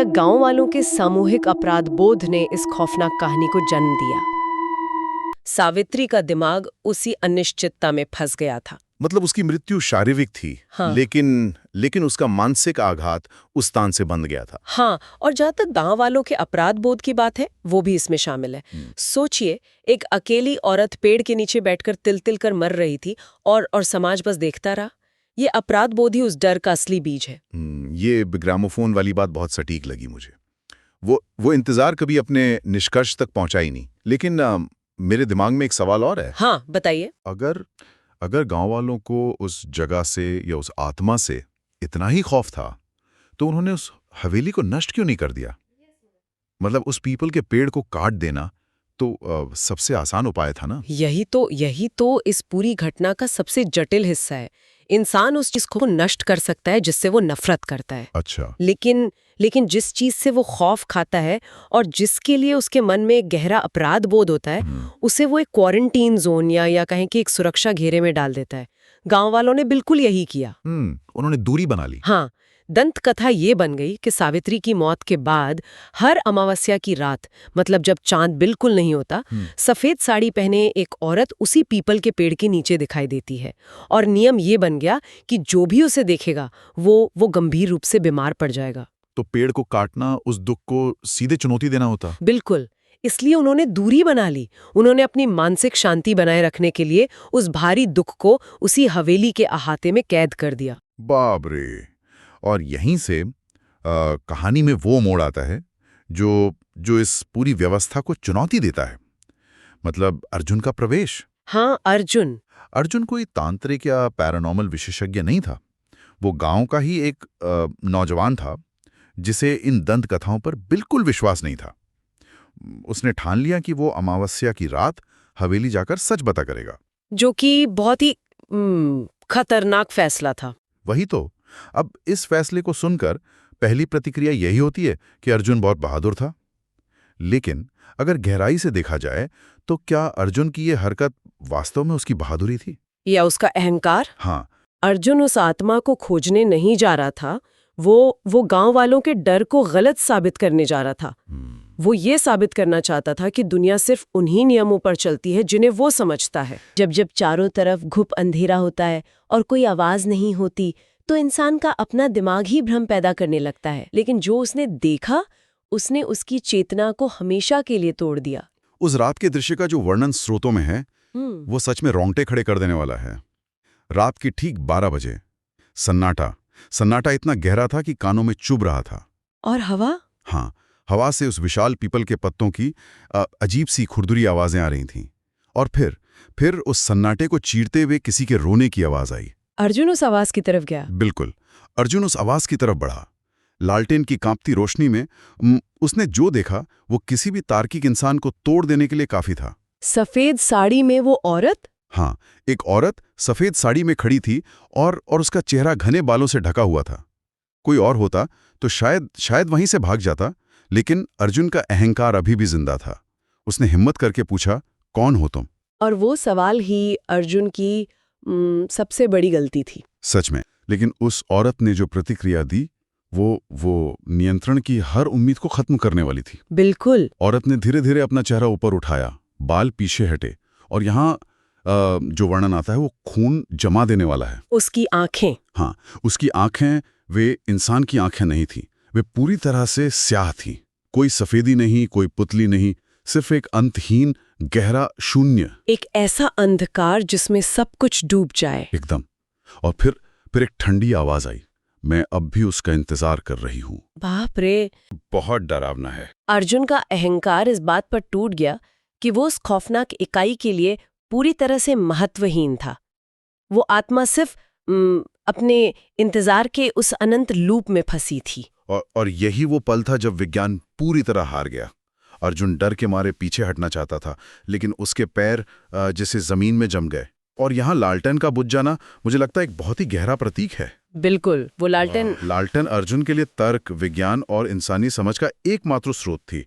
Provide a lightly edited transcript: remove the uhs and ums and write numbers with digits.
गांव वालों के सामूहिक अपराध बोध ने इस खौफनाक कहानी को जन्म दिया। सावित्री का दिमाग उसी अनिश्चितता में फंस गया था। मतलब उसकी मृत्यु शारीरिक थी। हाँ। लेकिन उसका मानसिक आघात उस तान से बंध गया था। हाँ, और जहाँ तक गांव वालों के अपराध बोध की बात है, वो भी इसमें शामिल है। सोचिए, एक अकेली औरत पेड़ के नीचे बैठकर तिल तिल कर मर रही थी और समाज बस देखता रहा। ये अपराध बोध ही उस डर का असली बीज है। ये ग्रामोफोन वाली बात बहुत सटीक लगी मुझे। वो इंतजार कभी अपने निष्कर्ष तक पहुंचा ही नहीं। लेकिन मेरे दिमाग में एक सवाल और है। हाँ, बताइए। अगर गांव वालों को उस जगह से या उस आत्मा से इतना ही खौफ था, तो उन्होंने उस हवेली को नष्ट क्यों नहीं कर दिया? मतलब उस पीपल के पेड़ को काट देना तो सबसे आसान उपाय था ना। यही तो इस पूरी घटना का सबसे जटिल हिस्सा है। इंसान उस चीज को नष्ट कर सकता है जिससे वो नफरत करता है। अच्छा। लेकिन जिस चीज से वो खौफ खाता है और जिसके लिए उसके मन में एक गहरा अपराध बोध होता है, उसे वो एक क्वारंटीन जोन या कहें कि एक सुरक्षा घेरे में डाल देता है। गांव वालों ने बिल्कुल यही किया। उन्होंने दूरी बना ली। हाँ, दंत कथा ये बन गई कि सावित्री की मौत के बाद हर अमावस्या की रात, मतलब जब चांद बिल्कुल नहीं होता, सफेद साड़ी पहने एक औरत उसी पीपल के पेड़ के नीचे दिखाई देती है। और नियम ये बन गया कि जो भी उसे देखेगा वो गंभीर रूप से बीमार पड़ जाएगा। तो पेड़ को काटना उस दुख को सीधे चुनौती देना होता। बिल्कुल। इसलिए उन्होंने दूरी बना ली। उन्होंने अपनी मानसिक शांति बनाए रखने के लिए उस भारी दुख को उसी हवेली के अहाते में कैद कर दिया। बाप रे। और यहीं से कहानी में वो मोड़ आता है जो इस पूरी व्यवस्था को चुनौती देता है। मतलब अर्जुन का प्रवेश। हाँ, अर्जुन कोई तांत्रिक या पैरानॉर्मल विशेषज्ञ नहीं था। वो गांव का ही एक नौजवान था जिसे इन दंत कथाओं पर बिल्कुल विश्वास नहीं था। उसने ठान लिया कि वो अमावस्या की रात हवेली जाकर सच बता करेगा, जो कि बहुत ही खतरनाक फैसला था। वही तो। अब इस फैसले को सुनकर पहली प्रतिक्रिया यही होती है कि अर्जुन बहुत बहादुर था। लेकिन अगर गहराई से देखा जाए तो क्या अर्जुन की ये हरकत वास्तव में उसकी बहादुरी थी या उसका अहंकार? हाँ। अर्जुन उस आत्मा को खोजने नहीं जा रहा था। वो गांव वालों के डर को गलत साबित करने जा रहा था। वो ये साबित करना चाहता था कि दुनिया सिर्फ उन्हीं नियमों पर चलती है जिन्हें वो समझता है। जब चारों तरफ घुप अंधेरा होता है और कोई आवाज नहीं होती, तो इंसान का अपना दिमाग ही भ्रम पैदा करने लगता है। लेकिन जो उसने देखा, उसने उसकी चेतना को हमेशा के लिए तोड़ दिया। उस रात के दृश्य का जो वर्णन स्रोतों में है, वो सच में रोंगटे खड़े कर देने वाला है। रात की ठीक 12 बजे सन्नाटा इतना गहरा था कि कानों में चुभ रहा था। और हवा? हाँ, हवा से उस विशाल पीपल के पत्तों की अजीब सी खुरदुरी आवाजें आ रही थीं। और फिर उस सन्नाटे को चीरते हुए किसी के रोने की आवाज आई। अर्जुन उस आवाज की तरफ गया। बिल्कुल, अर्जुन उस आवाज की तरफ बढ़ा। लालटेन की कांपती रोशनी में उसने जो देखा वो किसी भी तार्किक इंसान को तोड़ देने के लिए काफी था। सफेद साड़ी में वो औरत? हाँ, एक औरत सफेद साड़ी में खड़ी थी और उसका चेहरा घने बालों से ढका हुआ था। कोई और होता तो शायद वहीं से भाग जाता, लेकिन अर्जुन का अहंकार अभी भी जिंदा था। उसने हिम्मत करके पूछा, कौन हो तुम? और वो सवाल ही अर्जुन की सबसे बड़ी गलती थी। सच में। लेकिन उस औरत ने जो प्रतिक्रिया दी, वो नियंत्रण की हर उम्मीद को खत्म करने वाली थी। बिल्कुल। औरत ने धीरे धीरे अपना चेहरा ऊपर उठाया, बाल पीछे हटे, और यहाँ जो वर्णन आता है वो खून जमा देने वाला है। उसकी आंखें? हाँ, उसकी आंखें वे इंसान की आंखें नहीं थी। वे पूरी तरह से स्याह थी। कोई सफेदी नहीं, कोई पुतली नहीं, सिर्फ एक अंतहीन गहरा शून्य। एक ऐसा अंधकार जिसमें सब कुछ डूब जाए। एकदम। और फिर एक ठंडी आवाज आई, मैं अब भी उसका इंतजार कर रही हूँ। बाप रे, बहुत डरावना है। अर्जुन का अहंकार इस बात पर टूट गया कि वो उस खौफनाक इकाई के लिए पूरी तरह से महत्वहीन था। वो आत्मा सिर्फ अपने इंतजार के उस अनंत लूप में फंसी थी। और यही वो पल था जब विज्ञान पूरी तरह हार गया। अर्जुन डर के मारे पीछे हटना चाहता था, लेकिन उसके पैर जैसे जमीन में जम गए। और यहाँ लालटेन का बुझ जाना मुझे लगता है एक बहुत ही गहरा प्रतीक है। बिल्कुल, वो लालटेन अर्जुन के लिए तर्क, विज्ञान और इंसानी समझ का एकमात्र स्रोत थी।